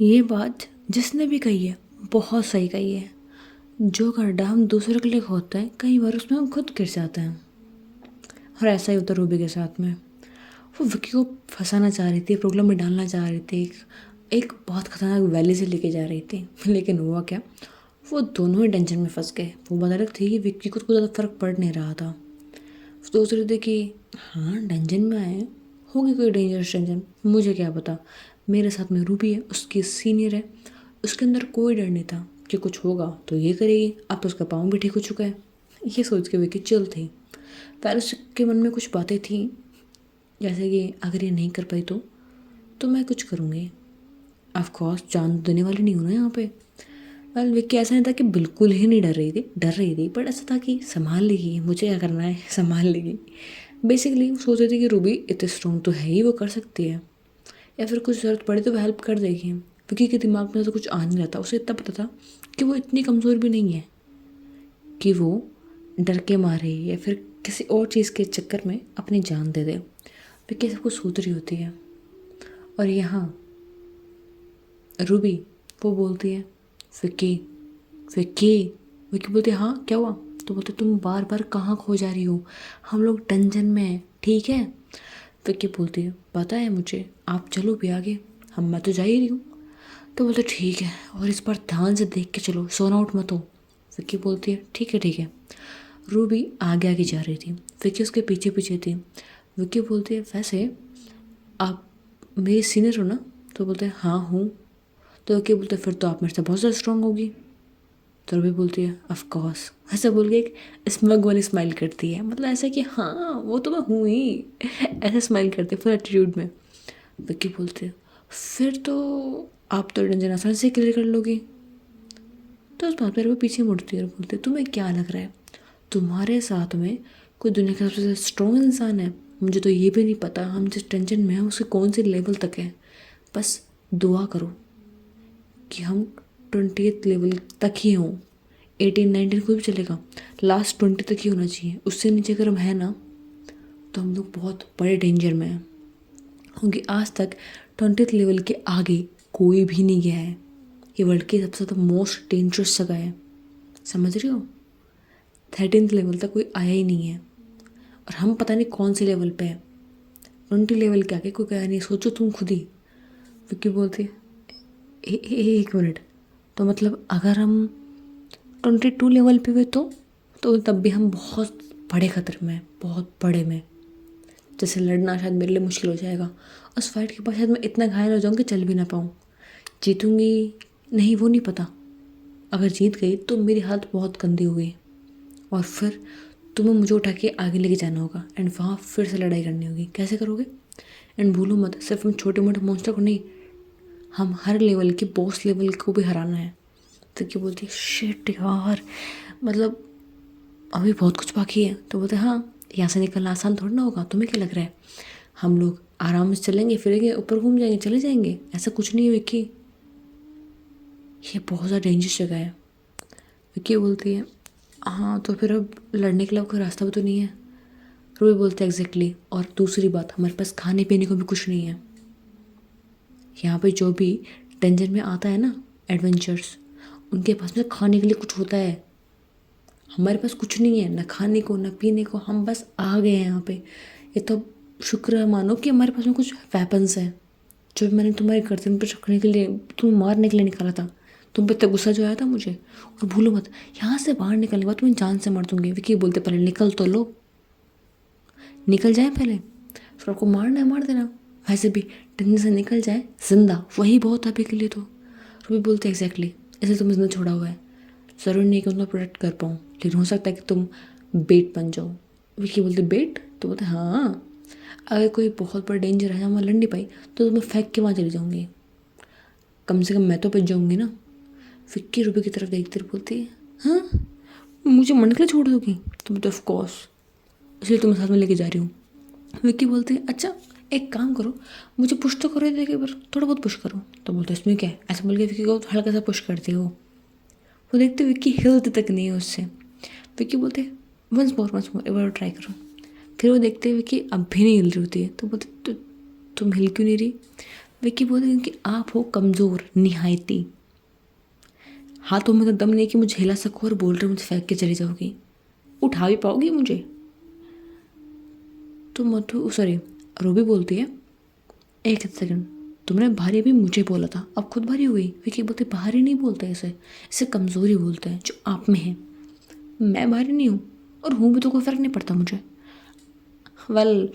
ये बात जिसने भी कही है बहुत सही कही है। जो गड्ढा हम दूसरों के लिए खोदते हैं कई बार उसमें हम खुद गिर जाते हैं। और ऐसा ही होता रूबी के साथ में। वो विक्की को फंसाना चाह रही थी, प्रॉब्लम में डालना चाह रही थी, एक बहुत खतरनाक वैली से लेके जा रही थी। लेकिन हुआ क्या, वो दोनों ही टेंशन में फंस गए। वो बता रही थी कि विक्की को ज़्यादा फर्क पड़ नहीं रहा था। सोच रहे थे कि हाँ डेंजन में आए हैं, होगी कोई डेंजरस टेंशन, मुझे क्या पता। मेरे साथ में रूबी है, उसकी सीनियर है, उसके अंदर कोई डर नहीं था कि कुछ होगा तो ये करेगी। अब तो उसका पाँव भी ठीक हो चुका है। ये सोच के विक्की चिल थी। पर उसके मन में कुछ बातें थी, जैसे कि अगर ये नहीं कर पाई तो मैं कुछ करूँगी। ऑफ कोर्स जान देने वाली नहीं हूँ ना यहाँ पे। वेल विक्की ऐसा नहीं था कि बिल्कुल ही नहीं डर रही थी, बट ऐसा था कि संभाल लेगी, मुझे क्या करना है, संभाल लेगी। बेसिकली वो सोच रही थी कि रूबी इतने स्ट्रॉन्ग तो है ही, वो कर सकती है, या फिर कुछ ज़रूरत पड़े तो वो हेल्प कर देगी। विक्की के दिमाग में तो कुछ आ नहीं रहा था। उसे इतना पता था कि वो इतनी कमज़ोर भी नहीं है कि वो डर के मारे या फिर किसी और चीज़ के चक्कर में अपनी जान दे दे। विक्की सब कुछ सोच रही होती है। और यहाँ रूबी वो बोलती है विक्की, विक्की। विक्की बोलती है हाँ क्या हुआ। तो बोलते तुम बार बार कहाँ खो जा रही हो, हम लोग डंजन में हैं, ठीक है। विक्की बोलती है पता है मुझे, आप चलो भी आगे, मैं तो जा ही रही हूँ। तो बोलते ठीक है, और इस बार ध्यान से देख के चलो, सोना आउट मत हो। विक्की बोलती है ठीक है ठीक है। रूबी आगे आगे जा रही थी, विक्की उसके पीछे पीछे थी। विक्की बोलती है वैसे आप मेरी सीनियर हो ना। तो बोलते हैं हाँ हूँ। तो विक्की बोलते फिर तो आप मेरे से बहुत ज़्यादा स्ट्रांग होगी। तो रूबी बोलती है ऑफ कोर्स, ऐसा बोल के एक स्मग वाली स्माइल करती है, मतलब ऐसा कि हाँ वो तो मैं हूँ ही। ऐसा स्माइल करती है फुल एटीट्यूड में। विक्की बोलते हैं फिर तो आप तो डंजन आसानी से क्लियर कर लोगी। तो उस बात पर वो पीछे मुड़ती है और बोलते तुम्हें क्या लग रहा है तुम्हारे साथ में कोई दुनिया का सबसे स्ट्रॉन्ग इंसान है। मुझे तो ये भी नहीं पता हम जिस टेंशन में हैं उसके कौन से लेवल तक है। बस दुआ करो कि हम 20th लेवल तक ही हों। 18-19 कोई भी चलेगा, लास्ट 20 तक ही होना चाहिए। उससे नीचे अगर हम हैं ना तो हम लोग बहुत बड़े डेंजर में हैं, क्योंकि आज तक 20th लेवल के आगे कोई भी नहीं गया है। ये वर्ल्ड की सबसे ज़्यादा मोस्ट डेंजरस जगह है, समझ रही हो। 13th लेवल तक कोई आया ही नहीं है, और हम पता नहीं कौन से लेवल पे हैं। 20 लेवल के आगे कोई गया नहीं, सोचो तुम खुद ही। विक्की बोलती है एक मिनट, तो मतलब अगर हम 22 लेवल पे हुए तो तब भी हम बहुत बड़े खतरे में हैं, बहुत बड़े में। जैसे लड़ना शायद मेरे लिए मुश्किल हो जाएगा, उस फाइट के बाद शायद मैं इतना घायल हो जाऊँ कि चल भी ना पाऊँ। जीतूँगी नहीं वो नहीं पता, अगर जीत गई तो मेरी हालत बहुत गंदी हो गई, और फिर तुम्हें मुझे उठा के आगे लेके जाना होगा एंड वहाँ फिर से लड़ाई करनी होगी। कैसे करोगे। एंड भूलो मत सिर्फ हम छोटे मोटे मॉन्स्टर को नहीं, हम हर लेवल के बॉस लेवल को भी हराना है। तो क्या बोलती है शिट यार, मतलब अभी बहुत कुछ बाकी है। तो बोलते हाँ यहाँ से निकलना आसान थोड़ा ना होगा, तुम्हें क्या लग रहा है हम लोग आराम से चलेंगे फिरेंगे ऊपर घूम जाएंगे चले जाएंगे, ऐसा कुछ नहीं है विक्की, ये बहुत ज़्यादा डेंजरस जगह है। विक्की बोलती है हाँ तो फिर अब लड़ने के लिए कोई रास्ता भी तो नहीं है। रूबी बोलते हैं एग्जैक्टली, और दूसरी बात हमारे पास खाने पीने को भी कुछ नहीं है। यहाँ पे जो भी डेंजर में आता है ना एडवेंचर्स, उनके पास में खाने के लिए कुछ होता है, हमारे पास कुछ नहीं है, ना खाने को ना पीने को, हम बस आ गए हैं यहाँ पे। ये तो शुक्र मानो कि हमारे पास में कुछ वेपन्स है, जो मैंने तुम्हारे गर्दन पर रखने के लिए, तुम्हें मारने के लिए निकाला था। तुम पे इतना गुस्सा जो आया था मुझे। और भूलो मत यहाँ से बाहर निकलने के बाद तुम्हें जान से मार दूंगी। विकी बोलते पहले निकल तो लो, निकल जाए पहले, फिर आपको मारना है मार देना। वैसे भी टेंशन से निकल जाए जिंदा, वही बहुत है अभी के लिए। तो रूबी बोलते एग्जैक्टली, इसलिए तुम्हें जिंदा छोड़ा हुआ है। ज़रूरी नहीं कि तुम्हें प्रोटेक्ट कर पाऊँ, लेकिन हो सकता है कि तुम बेट बन जाओ। विकी बोलते बेट। तो बोलते हाँ, अगर कोई बहुत बड़ा डेंजर है मैं लड़ नहीं पाई तो तुम्हें फेंक के वहाँ चली जाऊँगी, कम से कम मैं तो बच जाऊँगी ना। विक्की रूबी की तरफ देखते हुए बोलती है हाँ मुझे मन के लिए छोड़ दोगी। तो बोलते ऑफ कोर्स, इसलिए तुम्हें साथ में लेके जा रही हूँ। विक्की बोलती है अच्छा एक काम करो, मुझे पुश तो करो देखे पर, थोड़ा बहुत पुश करो। तो बोलते इसमें क्या है, ऐसा बोल के विक्की को हल्का सा पुश करती हो। वो देखते विक्की हिलती तक नहीं है उससे। विक्की बोलते वंस मोर एक बार ट्राई करो। फिर वो देखते हुए कि अब भी नहीं हिल रही होती है। तो बोलते तुम हिल क्यों नहीं रही। विक्की बोलती क्योंकि आप हो कमज़ोर निहायती, हाथों में तो दम नहीं कि मुझे हिला सको और बोल रहे मुझे फेंक के चली जाओगी, उठा भी पाओगी मुझे? तो मधु सॉरी रूबी बोलती है एक सेकंड, तुमने भारी अभी मुझे बोला था, अब खुद भारी हो गई। विकी बोलती भारी नहीं बोलते इसे, इसे कमज़ोरी बोलते हैं जो आप में है। मैं भारी नहीं हूँ, और हूँ भी तो कोई फ़र्क नहीं पड़ता मुझे। वेल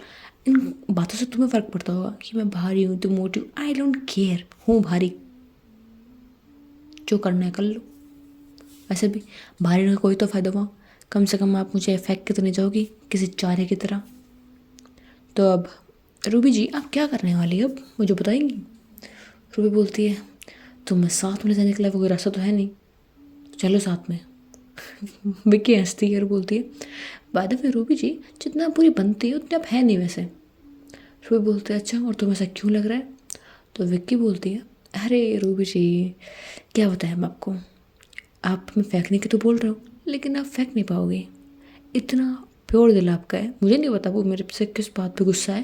इन बातों से तुम्हें फ़र्क पड़ता होगा कि मैं भारी हूँ, तुम मोटी हूँ, आई डोंट केयर, हूँ भारी, जो करना है कर लो। वैसे भी भारी का कोई तो फ़ायदा हुआ, कम से कम आप मुझे फेंक के तो नहीं जाओगी किसी चारे की तरह। तो अब रूबी जी आप क्या करने वाली है, अब मुझे बताएंगी? रूबी बोलती है तुम्हें साथ में जाने के लिए कोई रास्ता तो है नहीं, चलो साथ में। विक्की हंसती है और बोलती है बाय द वे रूबी जी जितना पूरी बनती है उतनी आप है नहीं वैसे। रूबी बोलती है अच्छा, और तुम्हें ऐसा क्यों लग रहा है? तो विक्की बोलती है अरे रूबी जी क्या बताएं हम आपको, आप में फेंकने की तो बोल रहे हो लेकिन आप फेंक नहीं पाओगे, इतना प्योर दिल आपका है। मुझे नहीं पता वो मेरे से किस बात पे गुस्सा है,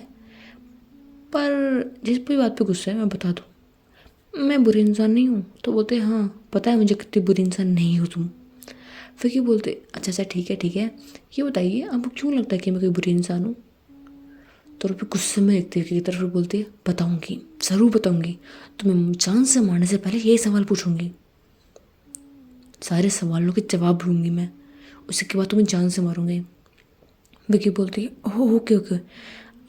पर जिस भी बात पे गुस्सा है मैं बता दूँ, मैं बुरी इंसान नहीं हूँ। तो बोलते हाँ पता है मुझे कितनी बुरी इंसान नहीं हो तुम। फिर क्यों बोलते अच्छा अच्छा ठीक है, ये बताइए आपको क्यों लगता है कि मैं कोई बुरी इंसान हूँ? तो फिर गुस्से में देखती है की तरफ बोलती है बताऊँगी, ज़रूर बताऊँगी, तुम्हें जान से मारने से पहले यही सवाल पूछूंगी, सारे सवालों के जवाब ढूंढूंगी मैं, उसके बाद तुम्हें जान से मारूंगी। विकी बोलती है ओह ओके ओके,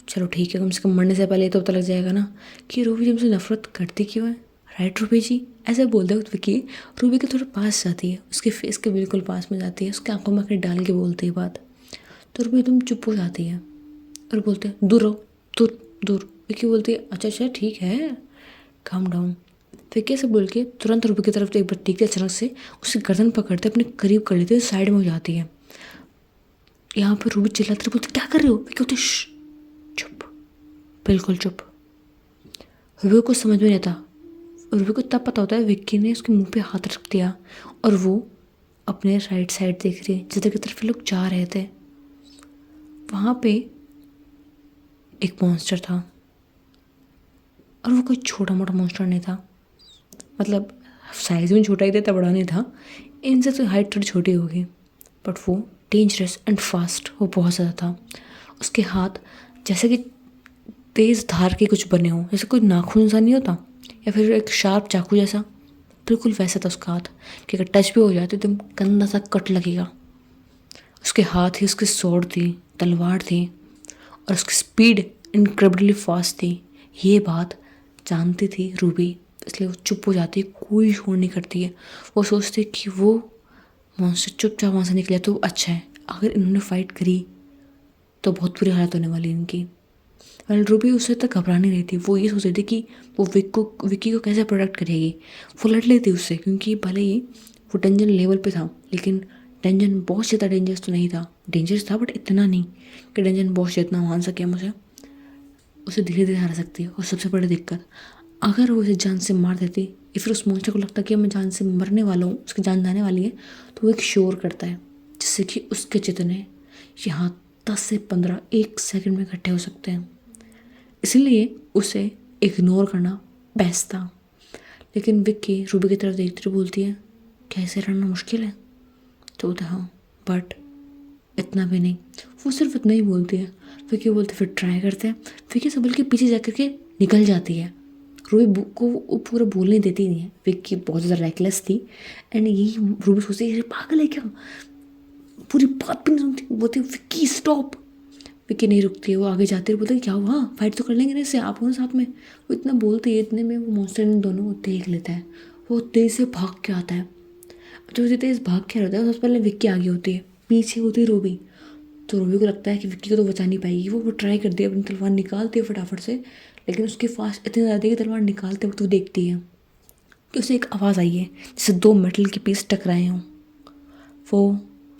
चलो ठीक है, कम से कम मरने से पहले तो पता लग जाएगा ना कि रूबी हमसे नफरत करती क्यों है, राइट रूबी जी? ऐसे बोलते वक्त विकी रूबी के थोड़ा पास जाती है, उसके फेस के बिल्कुल पास में जाती है, उसके आंखों में आंखें डाल के बोलती है बात। तो रूबी एकदम चुप हो जाती है और बोलते हैं दूर रहो, दूर दूर। विकी बोलती है अच्छा अच्छा ठीक है, काम डाउन। फिर से बोल के तुरंत रूबी की तरफ एक बार देखते अचानक से उसकी गर्दन पकड़ते अपने करीब कर लेते, साइड में हो जाती है। यहाँ पर रूबी चिल्लाती बोलती क्या कर रहे हो? विकी बोलती चुप, बिल्कुल चुप। रूबी को समझ में नहीं आता, रूबी को तब पता होता है विक्की ने उसके मुंह पे हाथ रख दिया और वो अपने राइट साइड देख रही है जिधर की तरफ लोग जा रहे थे। वहाँ पे एक मॉन्स्टर था, और वो कोई छोटा मोटा मॉन्स्टर नहीं था, मतलब साइज में छोटा ही था, इतना बड़ा नहीं था, इनसे तो हाइट थोड़ी छोटी होगी, बट वो डेंजरस एंड फास्ट, वो बहुत ज़्यादा था। उसके हाथ जैसे कि तेज़ धार के कुछ बने हों, जैसे कोई नाखून सा नहीं होता या फिर एक शार्प चाकू जैसा, बिल्कुल वैसा था उसका हाथ कि अगर टच भी हो जाए तो एकदम गंदा सा कट लगेगा। उसके हाथ ही उसकी स्वॉर्ड थी, तलवार थी, और उसकी स्पीड इनक्रेडिबली फास्ट थी। ये बात जानती थी रूबी, इसलिए वो चुप हो जाती है, कोई शोर नहीं करती है। वो सोचती है कि वो मॉन्स्टर चुपचाप वहाँ से निकले तो अच्छा है, अगर इन्होंने फाइट करी तो बहुत बुरी हालत होने वाली इनकी। वेल रूबी उससे तक घबरा नहीं रही थी, वो ये सोच रही थी कि वो विक्की को कैसे प्रोटेक्ट करेगी। वो लड़ लेती उससे, क्योंकि भले ही वो डेंजर लेवल पे था लेकिन डेंजर बहुत ज़्यादा डेंजरस तो नहीं था, डेंजरस था बट इतना नहीं कि डेंजर बहुत जितना मान सके मुझे। उसे धीरे धीरे हरा सकती है, और सबसे बड़ी दिक्कत अगर वो उसे जान से मार देती या फिर उस मॉन्स्टर को लगता कि मैं जान से मरने वाला हूँ, उसकी जान जाने वाली है, तो वो एक शोर करता है जिससे कि उसके जितने यहाँ 10 से 15 एक सेकंड में इकट्ठे हो सकते हैं। इसलिए उसे इग्नोर करना बेस्ट था। लेकिन विक्की रूबी की तरफ देखती हुई बोलती है क्या इसे रहना मुश्किल है? तो बोलता हाँ, बट इतना भी नहीं। वो सिर्फ इतना ही बोलती है। विक्की बोलते फिर ट्राई करते हैं। विक्की सबल के पीछे जा के निकल जाती है। रूबी को वो पूरा बोलने देती नहीं है। विक्की बहुत ज़्यादा रेकलेस थी, एंड यही रूबी सोचती है पागल है क्या, पूरी बात भी नहीं सुनती, बोलती विक्की स्टॉप। विक्की नहीं रुकती है, वो आगे जाती है, बोलती क्या हुआ, फाइट तो कर लेंगे ना इससे, आप हो ना साथ में। वो इतना बोलती है, इतने में वो मॉन्स्टर इन दोनों को देख लेता है। वो तेज़ से भाग के आता है। जो जितने तेज़ भाग के आता है सबसे पहले विक्की आगे होती है, पीछे होती है रूबी। तो रूबी को लगता है कि विक्की को तो बचा नहीं पाएगी। वो ट्राई करती है, अपनी तलवार निकालती है फटाफट से, लेकिन उसके फास्ट इतनी ज़्यादा कि तलवार निकालते वक्त वो देखती है कि उसे एक आवाज़ आई है जैसे दो मेटल के पीस टकराए हों। वो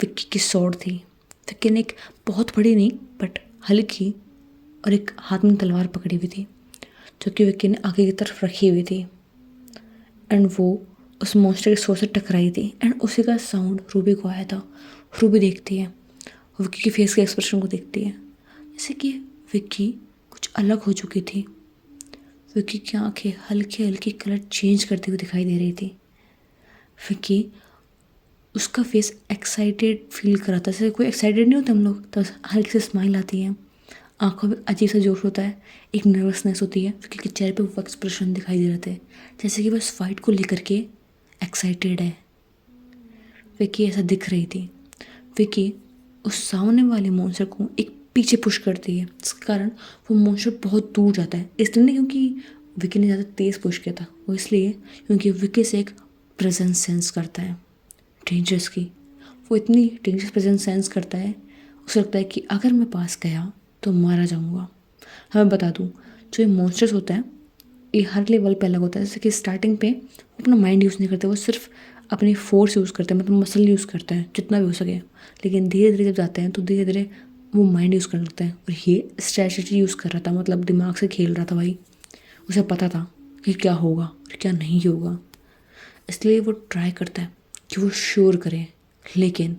विक्की की सॉर्ड थी। विक्की ने एक बहुत बड़ी नहीं बट हल्की और एक हाथ में तलवार पकड़ी हुई थी, जो कि विक्की ने आगे की तरफ रखी हुई थी, एंड वो उस मॉन्स्टर के सॉर्ड से टकराई थी, एंड उसी का साउंड रूबी को आया था। रूबी देखती है, विक्की के फेस के एक्सप्रेशन को देखती है, जैसे कि विक्की कुछ अलग हो चुकी थी। विक्की की आंखें हल्के हल्के कलर चेंज करते हुए दिखाई दे रही थी। विक्की, उसका फेस एक्साइटेड फील कर रहा था, जैसे कोई एक्साइटेड नहीं होता हम लोग, तो हल्की से स्माइल आती है, आंखों में अजीब सा जोश होता है, एक नर्वसनेस होती है। विक्की के चेहरे पे वो एक्सप्रेशन दिखाई दे रहे थे जैसे कि बस फाइट को लेकर के एक्साइटेड है। विक्की ऐसा दिख रही थी। विक्की उस सामने वाले मॉन्स्टर को एक पीछे पुश करती है, जिसके कारण वो मॉन्स्टर बहुत दूर जाता है। इसलिए नहीं क्योंकि विक्की ने ज़्यादा तेज़ पुश किया था, वो इसलिए क्योंकि विक्की से एक प्रेजेंस सेंस करता है डेंजरस की। वो इतनी डेंजरस प्रेजेंस सेंस करता है, उसे लगता है कि अगर मैं पास गया तो मारा जाऊंगा। हमें बता दूं, जो ये मॉन्स्टर्स होता है ये हर लेवल पे अलग होता है। जैसे कि स्टार्टिंग पे अपना माइंड यूज़ नहीं करते, वो सिर्फ अपनी फोर्स यूज़ करते हैं, मतलब मसल यूज़ करते हैं जितना भी हो सके। लेकिन धीरे धीरे जब जाते हैं तो धीरे धीरे वो माइंड यूज़ करने लगता है, और ये स्ट्रैटेजी यूज़ कर रहा था, मतलब दिमाग से खेल रहा था भाई। उसे पता था कि क्या होगा और क्या नहीं होगा, इसलिए वो ट्राई करता है कि वो श्योर करे। लेकिन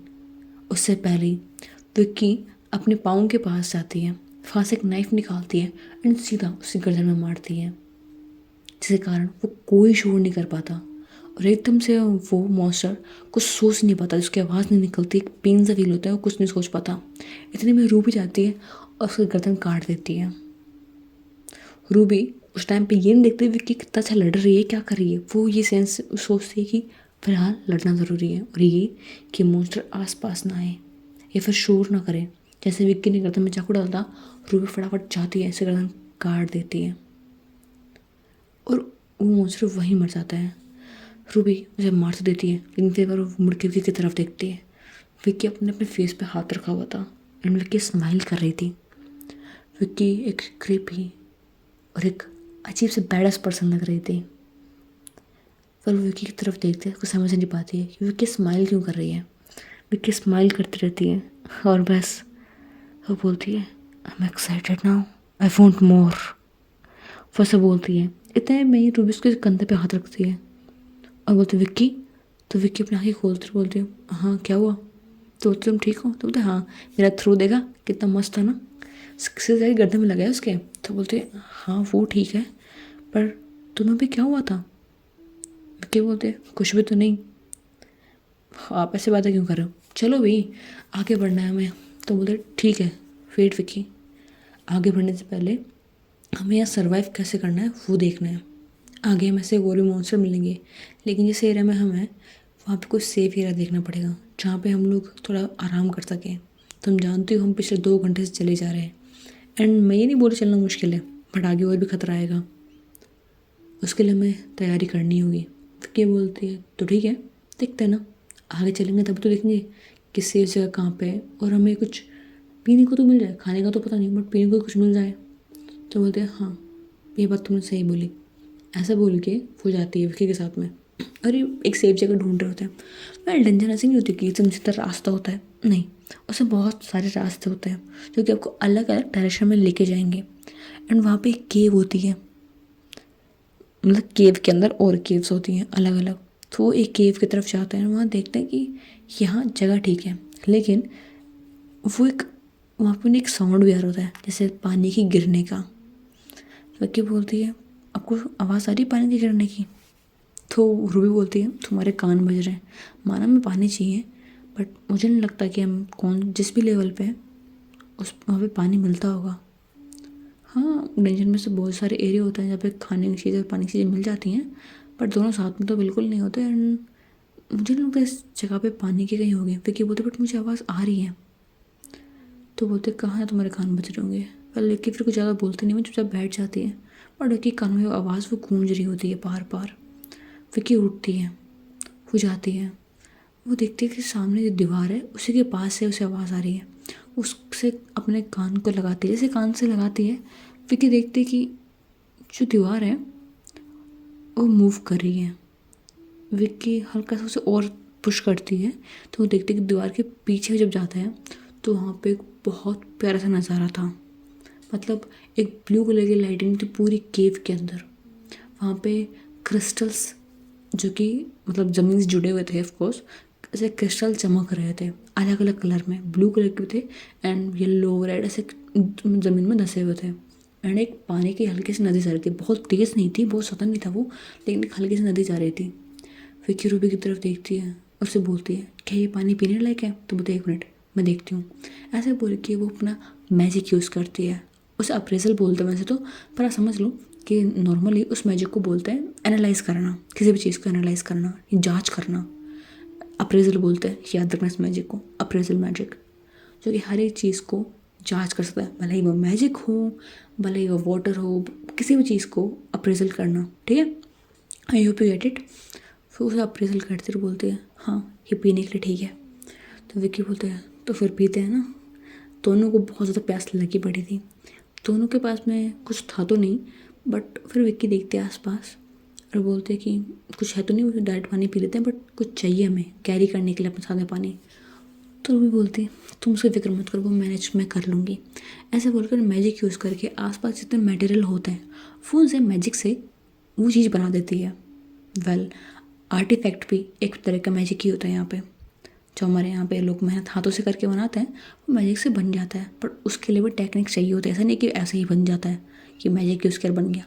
उससे पहले विक्की अपने पाँव के पास जाती है, वहाँ से एक नाइफ निकालती है एंड सीधा उसी गर्दन में मारती है, जिसके कारण वो कोई शोर नहीं कर पाता। और एकदम से वो मॉन्स्टर कुछ सोच नहीं पाता, उसकी आवाज़ नहीं निकलती, एक पेन सा फील होता है, वो कुछ नहीं सोच पाता। इतने में रूबी जाती है और उसकी गर्दन काट देती है। रूबी उस टाइम पे ये नहीं देखती हुए कि कितना अच्छा लड़ रही है, क्या कर रही है, वो ये सेंस सोचती है कि फिलहाल लड़ना ज़रूरी है, और ये कि मॉन्स्टर आस पास ना आए या फिर शोर ना करे। जैसे विक्की ने गर्दन में चाकू डाला था, रूबी फटाफट जाती है, ऐसे गर्दन काट देती है और वो मॉन्स्टर वहीं मर जाता है। रूबी उसे मार तो देती है, लेकिन फिर बार वो मुड़ के विक्की की तरफ देखती है। विक्की अपने अपने फेस पे हाथ रखा हुआ था एंड विक्की स्माइल कर रही थी। विक्की एक क्रीपी और एक अजीब से बैडस पर्सन लग रही थी। पर वो विक्की की तरफ देखते कुछ समझ नहीं पाती है कि विक्की स्माइल क्यों कर रही है। विक्की स्माइल करती रहती है और बस वो बोलती है, I am excited now, I want more. वो सब बोलती है। इतने में ही रूबी उसके कंधे पे हाथ रखती है और बोलती विक्की। तो विक्की अपनी आँखें खोलती बोलती है, हाँ क्या हुआ? तो तुम ठीक हो? तो बोलते हैं, हाँ। मेरा थ्रू देखा कितना मस्त था ना, से जाके गर्दन में लगा है उसके। तो बोलते हैं, हाँ वो ठीक है, पर तुम्हें भी क्या हुआ था? विक्की बोलते कुछ भी तो नहीं। आप ऐसे बातें क्यों कर रहे हो? चलो भाई आगे बढ़ना है हमें। तो बोलते ठीक है वेट विक्की, आगे बढ़ने से पहले हमें यहाँ सर्वाइव कैसे करना है वो देखना है। आगे हम ऐसे गोरी मॉन्स्टर मिलेंगे, लेकिन जिस एरिया में हम हैं वहाँ पे कोई सेफ एरिया देखना पड़ेगा जहाँ पे हम लोग थोड़ा आराम कर सकें। तुम जानते हो हम पिछले 2 घंटे से चले जा रहे हैं, एंड मैं ये नहीं बोल चलना मुश्किल है, बट आगे और भी खतरा आएगा, उसके लिए हमें तैयारी करनी होगी। तो क्या बोलती है, तो ठीक है देखते हैं ना, आगे चलेंगे तब तो देखेंगे कि सेफ जगह कहाँ पे है, और हमें कुछ पीने को तो मिल जाए, खाने का तो पता नहीं बट पीने को कुछ मिल जाए। तो बोलते हैं हाँ ये बात तुमने सही बोली। ऐसा बोल के वो जाती है विक्की के साथ में, और ये एक सेफ जगह ढूंढ रहे होते हैं। मैं डंजन ऐसी नहीं होती कि एकदम सीधा रास्ता होता है, नहीं, उसमें बहुत सारे रास्ते होते हैं जो कि आपको अलग अलग डायरेक्शन में लेके जाएंगे। एंड वहाँ पे एक केव होती है, मतलब केव के अंदर और केव्स होती हैं अलग अलग। तो वो एक केव की तरफ जाते हैं, वहाँ देखते हैं कि यहाँ जगह ठीक है, लेकिन वो एक वहाँ पे एक साउंड भी आ रहा होता है जैसे पानी की गिरने का। विक्की बोलती है, आपको आवाज़ आ रही है पानी के गिरने की? तो रूबी बोलती है, तुम्हारे कान बज रहे हैं, माना में पानी चाहिए, बट मुझे नहीं लगता कि हम जिस भी लेवल पे हैं उस वहाँ पे पानी मिलता होगा। हाँ डेंजर में से बहुत सारे एरिया होते हैं जहाँ पे खाने की चीज़ें और पानी की चीज़ें मिल जाती हैं, बट दोनों साथ में तो बिल्कुल नहीं होते। एंड मुझे नहीं लगता इस जगह पे पानी की कहीं होगी। विक्की बोलते बट मुझे आवाज़ आ रही है। तो बोलते कहाँ है तुम्हारे कान बज रहे होंगे? पर विक्की फिर कुछ ज़्यादा बोलते नहीं, मैं चुपचाप बैठ जाती है, बट विक्की कान में आवाज़ वो गूंज रही होती है बार बार। विक्की उठती है, वो जाती है, वो देखती है कि सामने जो दीवार है उसी के पास से उसे आवाज़ आ रही है। उससे अपने कान को लगाती है, जैसे कान से लगाती है विक्की देखती है कि जो दीवार है वो मूव कर रही है। विक्की हल्का सा उसे और पुश करती है तो वो देखती है कि दीवार के पीछे जब जाता है तो वहाँ पे एक बहुत प्यारा सा नज़ारा था, मतलब एक ब्लू कलर की लाइटिंग थी पूरी केव के अंदर। वहाँ पे क्रिस्टल्स जो कि मतलब ज़मीन से जुड़े हुए थे ऑफकोर्स, ऐसे क्रिस्टल चमक रहे थे अलग अलग कलर में, ब्लू कलर के थे एंड येलो रेड ऐसे ज़मीन में धसे हुए थे। एंड एक पानी की हल्की सी नदी जा रही थी, बहुत तेज़ नहीं थी, बहुत सतन नहीं था वो, लेकिन एक हल्की सी नदी जा रही थी। विक्की रूबी की तरफ देखती है और उससे बोलती है क्या ये पानी पीने लायक है? तो बोलते 1 मिनट मैं देखती हूँ। ऐसे बोल के वो अपना मैजिक यूज़ करती है। उसे अप्रेजल बोलते हैं वैसे तो, पर आप समझ लो कि नॉर्मली उस मैजिक को बोलते हैं एनालाइज करना, किसी भी चीज़ को एनालाइज करना, जांच करना। अप्रेजल बोलते हैं, याद रखना इस मैजिक को, अप्रेजल मैजिक, जो कि हर एक चीज़ को जांच कर सकता है, भले ही वो मैजिक हो, भले ही वो वाटर हो, किसी भी चीज़ को अप्रेजल करना। ठीक है, I hope you get it. फिर उसे अप्रेजल करते हुए बोलते हैं हाँ ये पीने के लिए ठीक है। तो विक्की बोलते हैं तो फिर पीते हैं ना। दोनों को बहुत ज़्यादा प्यास लगी पड़ी थी, दोनों के पास में कुछ था तो नहीं, बट फिर विक्की देखते हैं आसपास और बोलते कि कुछ है तो नहीं, वो डायरेक्ट पानी पी लेते हैं, बट कुछ चाहिए हमें कैरी करने के लिए अपने साथ में पानी। तो रूबी बोलती तुम उसकी फिक्र मत करो, वो मैनेज मैं कर लूँगी। ऐसे बोलकर मैजिक यूज़ करके आसपास जितने मटेरियल होते हैं वो उनसे मैजिक से वो चीज़ बना देती है। वेल आर्टिफैक्ट भी एक तरह का मैजिक ही होता है यहाँ पे, जो हमारे यहाँ पे लोग मेहनत हाथों से करके बनाते हैं वो मैजिक से बन जाता है, पर उसके लिए भी टेक्निक चाहिए होती है। ऐसा नहीं कि ऐसे ही बन जाता है कि मैजिक यूज़ कर बन गया,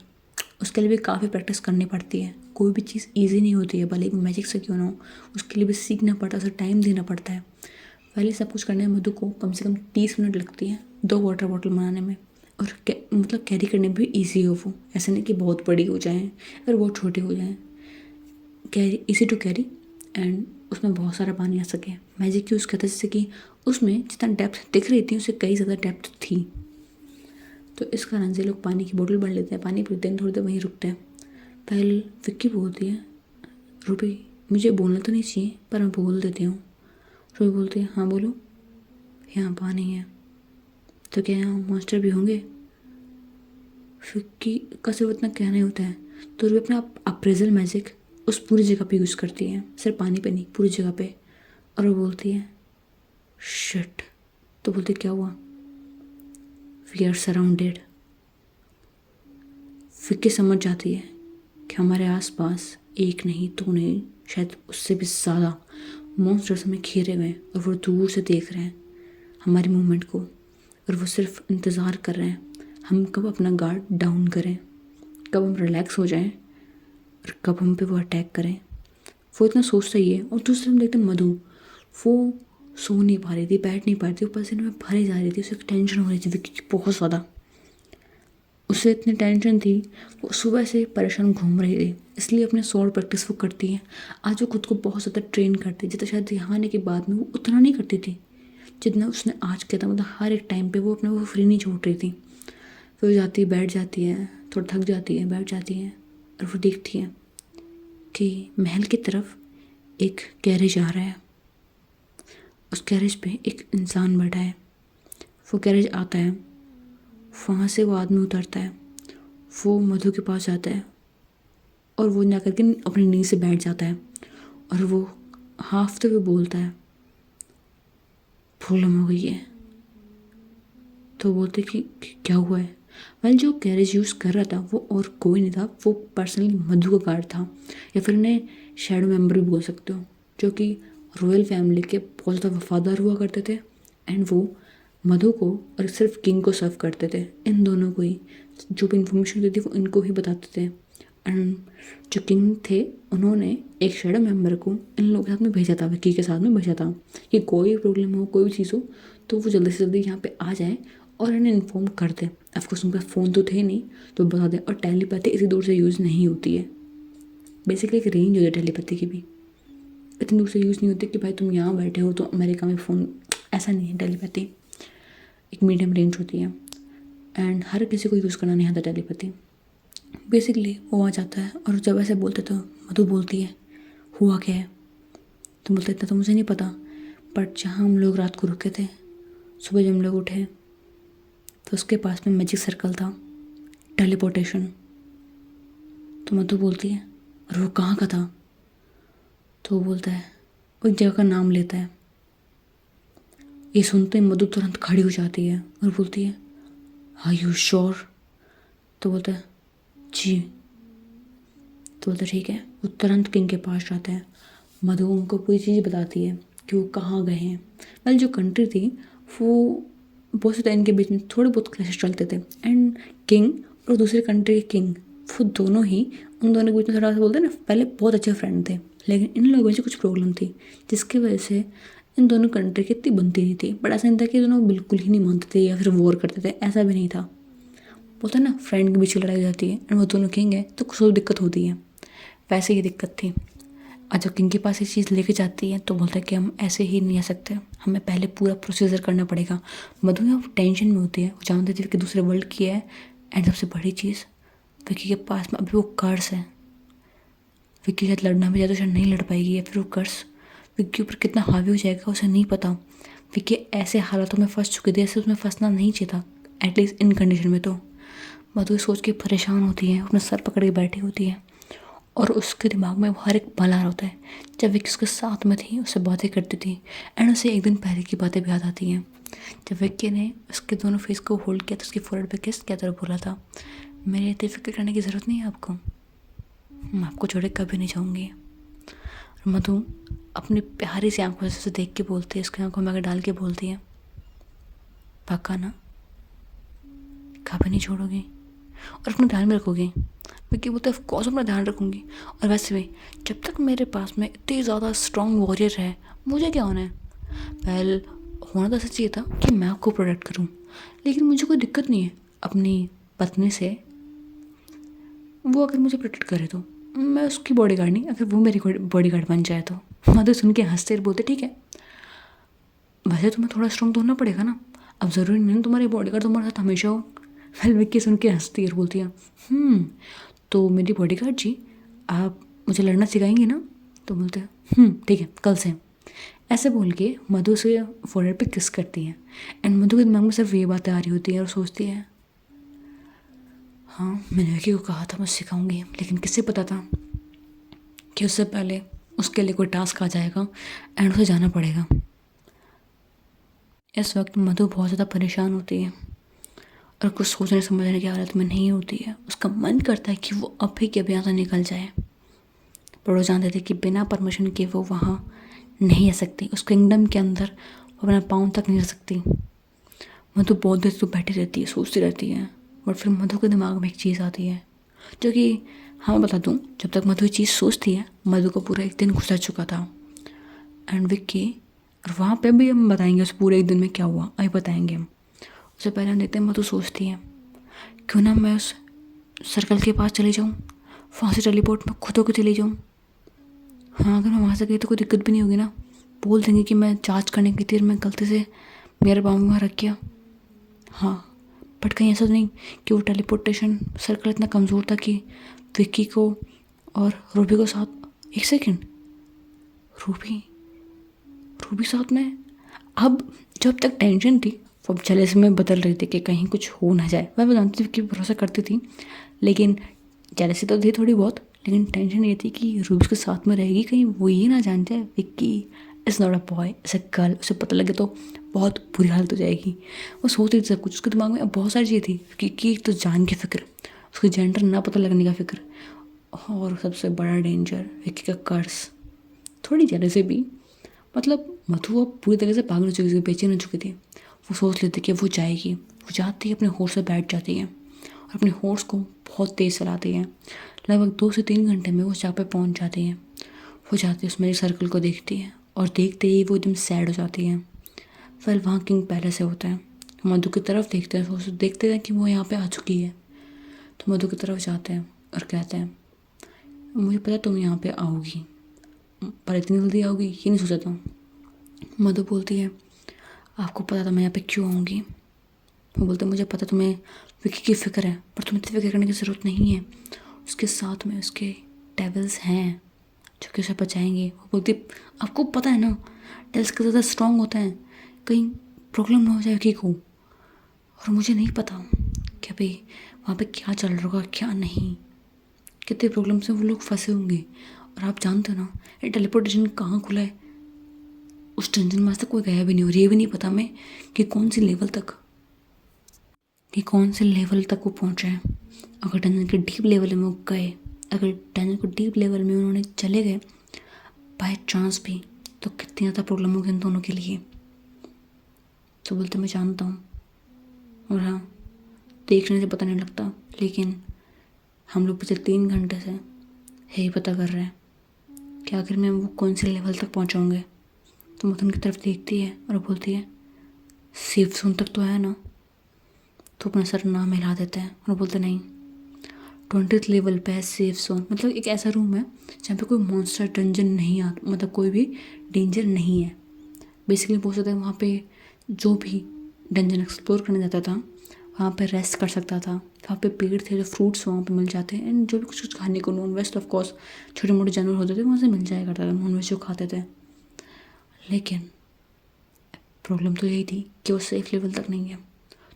उसके लिए भी काफ़ी प्रैक्टिस करनी पड़ती है। कोई भी चीज़ ईजी नहीं होती है, भले ही मैजिक से क्यों ना हो, उसके लिए भी सीखना पड़ता है, उसे टाइम देना पड़ता है। पहले सब कुछ करने में मधु को कम से कम 30 मिनट लगती है 2 वाटर बॉटल बनाने में, और मतलब कैरी करने में भी ईजी हो वो, ऐसा नहीं कि बहुत बड़ी हो जाए और बहुत छोटी हो जाए, carry easy to carry and उसमें बहुत सारा पानी आ सके। मैजिक यूज़ करते जैसे कि उसमें जितना डेप्थ दिख रही थी उससे कई ज़्यादा डेप्थ थी। तो इस कारण से लोग पानी की बोतल भर लेते हैं, पानी पीते हैं, थोड़ी देर वहीं रुकते हैं। पहले विक्की बोलती है रूबी मुझे बोलना तो नहीं चाहिए पर मैं बोल देती हूँ। रूबी बोलती है हाँ बोलो। यहाँ पानी है तो क्या यहाँ मॉन्स्टर भी होंगे? विक्की का सिर्फ इतना कहना ही होता है तो रूबी अपना अप्रेजल मैजिक उस पूरी जगह पे यूज़ करती है, सिर्फ पानी पे नहीं पूरी जगह पे। और वो बोलती है शिट। तो बोलती क्या हुआ? We are surrounded. विक्की समझ जाती है कि हमारे आसपास एक नहीं दो नहीं शायद उससे भी ज़्यादा मॉन्स्टर्स हमें घेरे हुए हैं और वो दूर से देख रहे हैं हमारी मूवमेंट को, और वो सिर्फ इंतज़ार कर रहे हैं हम कब अपना गार्ड डाउन करें, कब हम रिलैक्स हो जाएं और कब हम पे वो अटैक करें। वो इतना सोचता ही है। और दूसरे हम देखते हैं मधु, वो सो नहीं पा रही थी, बैठ नहीं पा रही थी, ऊपर से में भरी जा रही थी, उसे टेंशन हो रही थी विक्की की बहुत ज़्यादा। उसे इतनी टेंशन थी वो सुबह से परेशान घूम रही थी, इसलिए अपने स्वॉर्ड प्रैक्टिस वो करती है। आज वो खुद को बहुत ज़्यादा ट्रेन करती है, जितना शायद यहाँ आने के बाद में वो उतना नहीं करती थी जितना उसने आज किया था। मतलब हर एक टाइम पे वो अपने वो फ्री नहीं छोड़ रही थी। फिर वो जाती है, बैठ जाती है, थोड़ा थक जाती है, बैठ जाती है और वो देखती है कि महल की तरफ एक गैरेज आ रहा है। उस गैरेज पे एक इंसान बैठा है। वो गैरेज आता है, वहाँ से वो आदमी उतरता है, वो मधु के पास जाता है और वो जा करके अपनी नींद से बैठ जाता है और वो हाफते हुए बोलता है प्रॉब्लम हो गई है। तो बोलते कि क्या हुआ है? वेल जो गैरेज यूज़ कर रहा था वो और कोई नहीं था, वो पर्सनली मधु का गार्ड था, या फिर उन्हें शैडो मेंबर भी बोल सकते हो, जो कि रॉयल फैमिली के बहुत ज़्यादा वफादार हुआ करते थे। एंड वो मधु को और सिर्फ किंग को सर्व करते थे, इन दोनों को ही जो भी इंफॉर्मेशन होती थी वो इनको ही बताते थे। एंड जो किंग थे उन्होंने एक शैडो मेंबर को इन लोगों के साथ में भेजा था, विक्की के साथ में भेजा था कि कोई प्रॉब्लम हो कोई भी चीज़ हो तो वो जल्दी से जल्दी यहाँ पे आ जाए और इन्हें इन्फॉर्म कर दे। ऑफकोर्स उनका फ़ोन तो थे नहीं तो बता दें। और टेलीपैथी इतनी दूर से यूज़ नहीं होती है, बेसिकली एक रेंज होती है टेलीपैथी की भी, इतनी दूर से यूज़ नहीं होती कि भाई तुम यहाँ बैठे हो तो अमेरिका में फ़ोन, ऐसा नहीं है। टेलीपैथी एक मीडियम रेंज होती है एंड हर किसी को यूज़ करना नहीं आता टेलीपैथी। बेसिकली वो आ जाता है और जब ऐसे बोलते तो मधु बोलती है हुआ क्या है? तो बोलते इतना तो मुझे नहीं पता, बट जहाँ हम लोग रात को रुके थे सुबह जब हम लोग उठे तो उसके पास में मैजिक सर्कल था, टेलीपोर्टेशन। तो मधु बोलती है और वो कहाँ का था? तो वो बोलता है वो एक जगह का नाम लेता है। ये सुनते ही मधु तुरंत खड़ी हो जाती है और बोलती है आर यू श्योर? तो बोलता है जी। तो बोलता है ठीक है। वो तुरंत किंग के पास जाता है, मधु उनको पूरी चीज़ बताती है कि वो कहाँ गए हैं। वेल जो कंट्री थी वो बहुत से इनके बीच में थोड़े बहुत क्लैश चलते थे। एंड किंग और दूसरे कंट्री के किंग, वो दोनों ही उन दोनों के बीच में थोड़ा सा बोलते हैं ना, पहले बहुत अच्छे फ्रेंड थे, लेकिन इन लोगों से कुछ प्रॉब्लम थी जिसकी वजह से इन दोनों कंट्री की इतनी बनती नहीं थी। बट ऐसा नहीं था कि दोनों बिल्कुल ही नहीं मानते थे या फिर वॉर करते थे, ऐसा भी नहीं था। बोलते हैं ना, फ्रेंड के बीच लड़ाई हो जाती है एंड वो दोनों किंग है तो कुछ तो दिक्कत होती है, वैसे ही दिक्कत थी। और जब किंग के पास ये चीज़ लेके जाती है तो बोलता है कि हम ऐसे ही नहीं आ सकते, हमें पहले पूरा प्रोसीजर करना पड़ेगा। मधु यहाँ टेंशन में होती है, वो जानती थी कि दूसरे वर्ल्ड की है। एंड सबसे बड़ी चीज़, विक्की के पास में अभी वो कर्स है। विक्की शायद लड़ना भी जाए तो शायद नहीं लड़ पाएगी, या फिर वो कर्स विक्की ऊपर कितना हावी हो जाएगा उसे नहीं पता। विक्की ऐसे हालातों में फंस चुकी थी ऐसे उसमें फंसना नहीं चाहिए था, एटलीस्ट इन कंडीशन में। तो मधु सोच के परेशान होती है, अपना सर पकड़ के बैठी होती है और उसके दिमाग में वो हर एक पल आ रहा होता है जब विक्की उसके साथ में थी, उससे बातें करती थी। एंड उसे एक दिन पहले की बातें भी याद आती हैं जब विक्की ने उसके दोनों फेस को होल्ड किया था, उसकी फोrehead पे किस क्या तरह बोला था, मेरे इतनी फिक्र करने की ज़रूरत नहीं है आपको, मैं आपको छोड़े कभी नहीं जाऊँगी। और मधु अपनी प्यारी सी आंखों से उसे देख के बोलती है, उसकी आंखों में आकर डाल के बोलती है, पक्का ना, कभी नहीं छोड़ोगी और अपना ध्यान में रखोगी। विक्की बोलते ऑफ कोर्स अपना ध्यान रखूँगी, और वैसे भी जब तक मेरे पास में इतनी ज़्यादा स्ट्रॉन्ग वॉरियर है मुझे क्या होना है। वेल, होना तो ऐसा चाहिए था कि मैं आपको प्रोटेक्ट करूँ, लेकिन मुझे कोई दिक्कत नहीं है अपनी पत्नी से, वो अगर मुझे प्रोटेक्ट करे तो मैं उसकी बॉडीगार्ड नहीं, अगर वो मेरी बॉडीगार्ड बन जाए तो। मधु सुन के हंसते और बोलते ठीक है, वैसे तुम्हें थोड़ा स्ट्रॉन्ग तो होना पड़ेगा ना, अब ज़रूरी नहीं तुम्हारी बॉडीगार्ड तुम्हारे साथ हमेशा हो। वेल, विक्की सुन के हंसती और बोलती है तो मेरी बॉडीगार्ड जी, आप मुझे लड़ना सिखाएंगे ना। तो बोलते हैं ठीक है, कल से। ऐसे बोल के मधु से फोrehead पे किस करती है। एंड मधु के दिमाग में सिर्फ ये बातें आ रही होती है और सोचती है, हाँ मैंने विक्की को कहा था मैं सिखाऊंगी, लेकिन किससे पता था कि उससे पहले उसके लिए कोई टास्क आ जाएगा एंड उसे जाना पड़ेगा। इस वक्त मधु बहुत ज़्यादा परेशान होती है और कुछ सोचने समझने की हालत में नहीं होती है। उसका मन करता है कि वो अभी के अभी यहाँ से निकल जाए, पर वो जानते थे कि बिना परमिशन के वो वहाँ नहीं आ सकती, उस किंगडम के अंदर वो अपना पाँव तक नहीं रख सकती। मधु बहुत देर तो बैठी रहती है, सोचती रहती है। और फिर मधु के दिमाग में एक चीज़ आती है जो कि हाँ बता दूँ, जब तक मधु ये चीज़ सोचती है मधु को पूरा एक दिन गुजर चुका था। एंड विक्की, और वहाँ पे भी हम बताएंगे उस पूरे एक दिन में क्या हुआ, अभी बताएंगे हम। उससे पहले हम देखते हैं मधु सोचती है, क्यों ना मैं उस सर्कल के पास चली जाऊँ, वहाँ से टेलीपोर्ट में खुद होकर चली जाऊँ। हाँ, अगर मैं वहाँ से गई तो कोई दिक्कत भी नहीं होगी ना, बोल देंगे कि मैं चार्ज करने की थी, मैं गलती से मेरे पाँव में वहाँ रख गया। हाँ, बट कहीं ऐसा नहीं कि वो टेलीपोर्टेशन सर्कल इतना कमज़ोर था कि विक्की को और रूबी को साथ, एक सेकेंड, रूबी रूबी साथ में। अब जब तक टेंशन थी वो अब जलेस में बदल रही थी कि कहीं कुछ हो ना जाए। मैं जानती थी कि भरोसा करती थी, लेकिन जेलसी तो थी थोड़ी बहुत, लेकिन टेंशन ये थी कि रूबी के साथ में रहेगी, कहीं वो ये ना जान जाए Vicky is not a boy, is a girl, उसे पता लगे तो बहुत बुरी हालत हो जाएगी। वो सोच रही थी सब कुछ, उसके दिमाग में अब बहुत सारी चीज़ें थी कि एक तो जान की फिक्र, उसके जेंडर ना पता लगने का फिक्र, और सबसे बड़ा डेंजर विक्की का कर्ज। थोड़ी जेलसी भी, मतलब मधु अब पूरी तरह से पागल हो चुकी थी, बेचैन हो चुकी थी। वो सोच लेती कि वो जाएगी, वो जाती है अपने हॉर्स से बैठ जाती है और अपने हॉर्स को बहुत तेज़ चलाती है। लगभग 2 से 3 घंटे में वो जहाँ पे पहुँच जाती है। वो जाती है उस मेरे सर्कल को देखती है और देखते ही वो एकदम सैड हो जाती है। फिर वहाँ किंग पैलेस होता है, मधु की तरफ देखते हैं, वो देखते हैं कि वो यहाँ पे आ चुकी है। तो मधु की तरफ जाते हैं और कहते हैं, मुझे पता तुम यहाँ पे आओगी, पर इतनी जल्दी आओगी ये नहीं सोचा था। मधु बोलती है, आपको पता था मैं यहाँ पे क्यों आऊँगी। वो बोलते मुझे पता तुम्हें विक्की की फ़िक्र है, पर तुम्हें इतनी फिक्र करने की ज़रूरत नहीं है, उसके साथ में उसके डेविल्स हैं जो कि उसे बचाएंगे। वो बोलती आपको पता है ना डेविल्स के ज़्यादा स्ट्रॉन्ग होता है, कहीं प्रॉब्लम ना हो जाए विक्की को, और मुझे नहीं पता कि अभी वहाँ पे क्या चल रहा होगा क्या नहीं, कितने प्रॉब्लम से वो लोग फंसे होंगे। और आप जानते हो ना ये टेलीपोर्टेशन कहाँ खुला है, उस टेंशन में आज तक कोई गया भी नहीं, और ये भी नहीं पता मैं कि कौन सी लेवल तक वो पहुँचे हैं। अगर टेंशन के डीप लेवल में वो गए, अगर टेंशन को डीप लेवल में उन्होंने चले गए बाय चांस भी, तो कितनी ज़्यादा प्रॉब्लम होगी इन दोनों के लिए। तो बोलते मैं जानता हूँ और हाँ, देखने से पता नहीं लगता, लेकिन हम लोग पिछले 3 घंटे से यही पता कर रहे हैं कि आखिर में वो कौन से लेवल तक पहुँचाऊँगे। तो मथुन की तरफ देखती है और बोलती है, सेफ जोन तक तो है ना? तो अपना सर नाम हिला देते हैं और बोलते नहीं, 20th लेवल पे है सेफ जोन। मतलब एक ऐसा रूम है जहाँ पे कोई मॉन्स्टर डंजन नहीं आता, मतलब कोई भी डेंजर नहीं है। बेसिकली बोल सकते हैं वहाँ पे जो भी डंजन एक्सप्लोर करने जाता था वहाँ पे रेस्ट कर सकता था। वहाँ पे पेड़ थे, जो फ्रूट्स वहाँ पे मिल जाते हैं, एंड जो भी कुछ कुछ खाने को, नॉन वेज ऑफ कोर्स छोटे मोटे जानवर होते थे वहाँ से मिल जाया करता था, नॉन वेज जो खाते थे। लेकिन प्रॉब्लम तो यही थी कि वो सेफ लेवल तक नहीं है।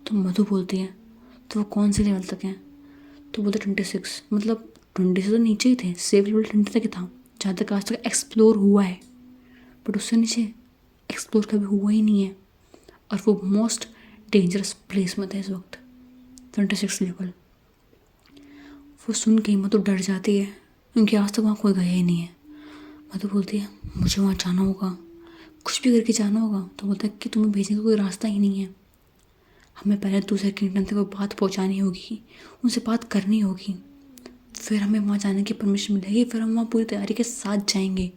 तो मधु बोलती है, तो वो कौन से लेवल तक है? तो बोलते 26। मतलब 20 से तो नीचे ही थे, सेफ लेवल 20 तक ही था जहाँ तक आज तक एक्सप्लोर हुआ है, बट उससे नीचे एक्सप्लोर कभी हुआ ही नहीं है। और वो मोस्ट डेंजरस प्लेस में था इस वक्त, 26 लेवल। वो सुन के मधु डर जाती है क्योंकि आज तक वहाँ कोई गया ही नहीं है। मधु बोलती है, मुझे वहाँ जाना होगा, कुछ भी करके जाना होगा। तो बोलता है कि तुम्हें भेजने का कोई रास्ता ही नहीं है, हमें पहले दूसरे किंगडम तक वो बात पहुँचानी होगी, उनसे बात करनी होगी, फिर हमें वहाँ जाने की परमिशन मिलेगी, फिर हम वहाँ पूरी तैयारी के साथ जाएंगे।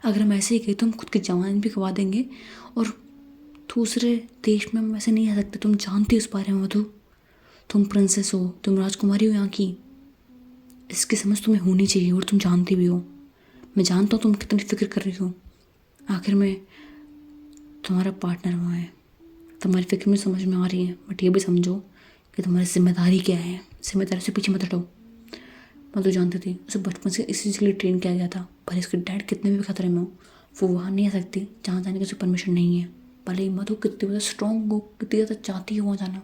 अगर हम ऐसे ही गए तो हम खुद की जान भी गवा देंगे, और दूसरे देश में हम ऐसे नहीं आ सकते। तुम जानती हो उस बारे में मधु, तुम प्रिंसेस हो, तुम राजकुमारी हो यहाँ की, इसकी समझ तुम्हें होनी चाहिए, और तुम जानती भी हो। मैं जानता हूँ तुम कितनी फिक्र कर रही हो, आखिर में तुम्हारा पार्टनर वहाँ है, तुम्हारी फिक्र में समझ में आ रही है, बट ये भी समझो कि तुम्हारी जिम्मेदारी क्या है, जिम्मेदारी से पीछे मत हटो। मैं तो जानती थी उसे बचपन से इसी चीज़ के लिए ट्रेन किया गया था, भले इसके डैड कितने भी खतरे में हो, वो वहाँ नहीं आ सकती जहाँ जाने की उसे परमिशन नहीं है। भले ही मधु कितनी ज़्यादा स्ट्रॉन्ग हो, कितनी ज़्यादा चाहती हो वहाँ जाना,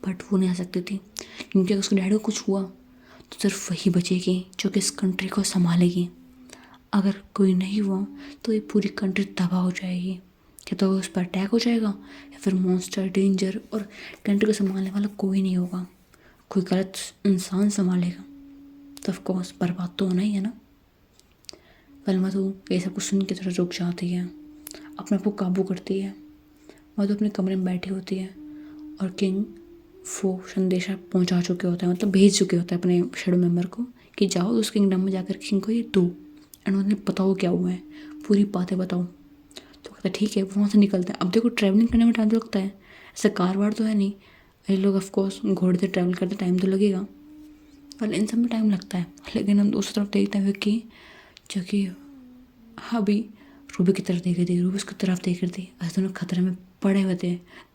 बट वो नहीं आ सकती थी, क्योंकि अगर उसके डैड को कुछ हुआ तो सिर्फ वही बचेगी जो कि इस कंट्री को संभालेगी। अगर कोई नहीं हुआ तो ये पूरी कंट्री तबाह हो जाएगी, या तो उस पर अटैक हो जाएगा, या फिर मॉन्स्टर डेंजर, और कंट्री को संभालने वाला कोई नहीं होगा, कोई गलत इंसान संभालेगा, तो ऑफ कोर्स बर्बाद तो होना ही है ना। पहले मधु ये सब कुछ सुन के थोड़ा रुक जाती है, अपने आप को काबू करती है। मधु अपने कमरे में बैठी होती है और किंग वो संदेशा पहुंचा चुके होता है, मतलब भेज चुके होता है अपने शेडो मेंबर को कि जाओ उस किंगडम में जाकर किंग को ये दो, एंड उन्हें बताओ क्या हुआ है, पूरी बातें बताओ। तो कहता है ठीक है, वो वहाँ से निकलते हैं। अब देखो ट्रैवलिंग करने में टाइम तो लगता है, ऐसे कार वार तो है नहीं, ये लोग ऑफकोर्स घोड़े से ट्रैवल करते, टाइम तो लगेगा, पर इन सब में टाइम लगता है। लेकिन हम दूसरी तरफ देखते हैं कि जो कि अभी रूबी की तरफ देख रही थी, रूबी उसकी तरफ देख रही थी, ऐसे दोनों खतरे में पड़े हुए थे,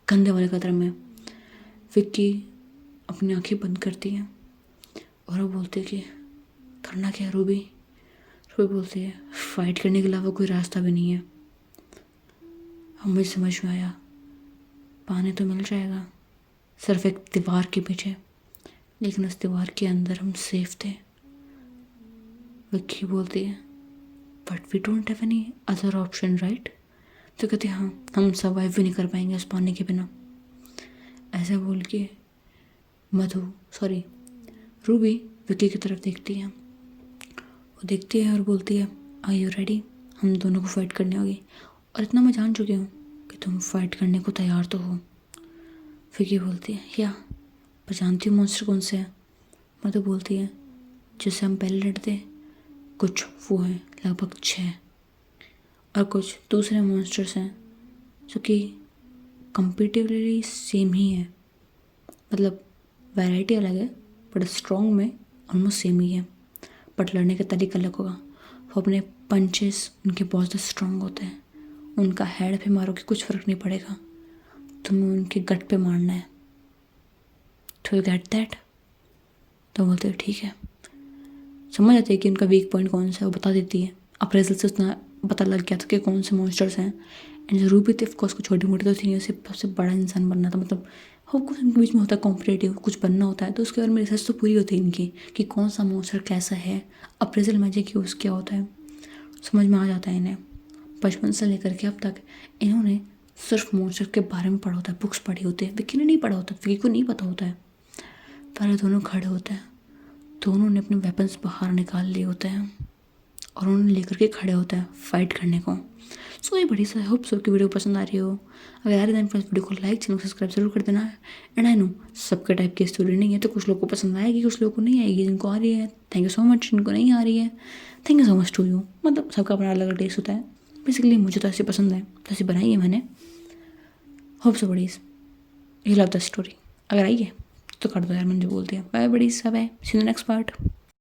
गंदे वाले खतरे में। विक्की अपनी आंखें बंद करती है और वो बोलती है कि करना क्या है रूबी? रूबी बोलती है, फाइट करने के अलावा कोई रास्ता भी नहीं है। अब मुझे समझ में आया, पानी तो मिल जाएगा सिर्फ एक दीवार के पीछे, लेकिन उस दीवार के अंदर हम सेफ थे। विक्की बोलती है, but we don't have any other option right? तो कहते हैं हाँ, हम सर्वाइव भी नहीं कर पाएंगे उस पानी के बिना। ऐसा बोल के रूबी विक्की की तरफ देखती है, वो देखती है और बोलती है, आर यू रेडी? हम दोनों को फाइट करनी होगी, और इतना मैं जान चुकी हूँ कि तुम फाइट करने को तैयार तो हो। विक्की बोलती है, या पर जानती हूँ मॉन्स्टर कौन से हैं? मधु बोलती है, जिससे हम पहले लड़ते, कुछ वो हैं लगभग 6, और कुछ दूसरे मॉन्स्टर्स हैं जो कि कंपेटिवली सेम ही है, मतलब वैरायटी अलग है बट स्ट्रॉन्ग में ऑलमोस्ट सेम ही है, बट लड़ने का तरीका अलग होगा। वो अपने पंचेस उनके बहुत ज़्यादा स्ट्रॉन्ग होते हैं, उनका हेड पे मारोगे कुछ फ़र्क नहीं पड़ेगा, तुम्हें उनके गट पे मारना है। तो यू गेट दैट? तो बोलते हैं ठीक है, समझ आती है कि उनका वीक पॉइंट कौन सा है, वो बता देती है। अप्रेजल से उतना पता लग गया था कि कौन से मॉन्स्टर्स हैं, एंड जो रूबी थी ऑफकोर्स को छोटी मोटी तो थी, उसे सबसे बड़ा इंसान बनना था, मतलब हो कुछ इनके बीच में होता है कॉम्पिटेटिव, कुछ बनना होता है, तो उसके बारे में रिसर्च तो पूरी होती है इनकी कि कौन सा मॉन्स्टर कैसा है, अप्रेजल मैजिक यूज़ क्या होता है, समझ में आ जाता है इन्हें। बचपन से लेकर के अब तक इन्होंने सिर्फ मॉन्स्टर के बारे में पढ़ा होता है, बुक्स पढ़ी होती है। विक्की ने नहीं पढ़ा होता, विक्की को नहीं पता होता है। पहले दोनों खड़े होते हैं, दोनों ने अपने वेपन्स बाहर निकाल लिए होते हैं और उन्हें लेकर के खड़े होता है फाइट करने को। सो ये बड़ी सा होप सो की वीडियो पसंद आ रही हो। अगर आ रही है फ्रेंड्स वीडियो को लाइक चैनल सब्सक्राइब जरूर कर देना है। एंड आई नो सबके टाइप की स्टोरी नहीं है, तो कुछ लोगों को पसंद आएगी, कुछ लोगों को नहीं आएगी। जिनको आ रही है थैंक यू सो मच, जिनको नहीं आ रही है thank you so much to you. मतलब सबका अपना अलग अलग टेस्ट होता है। बेसिकली मुझे तो ऐसी पसंद है, तो ऐसी बनाई है मैंने। Hope so बड़ीज you love the story. अगर आई है तो कर दो यार, मैंने जो बोल दिया। Bye buddies, bye, see you next part.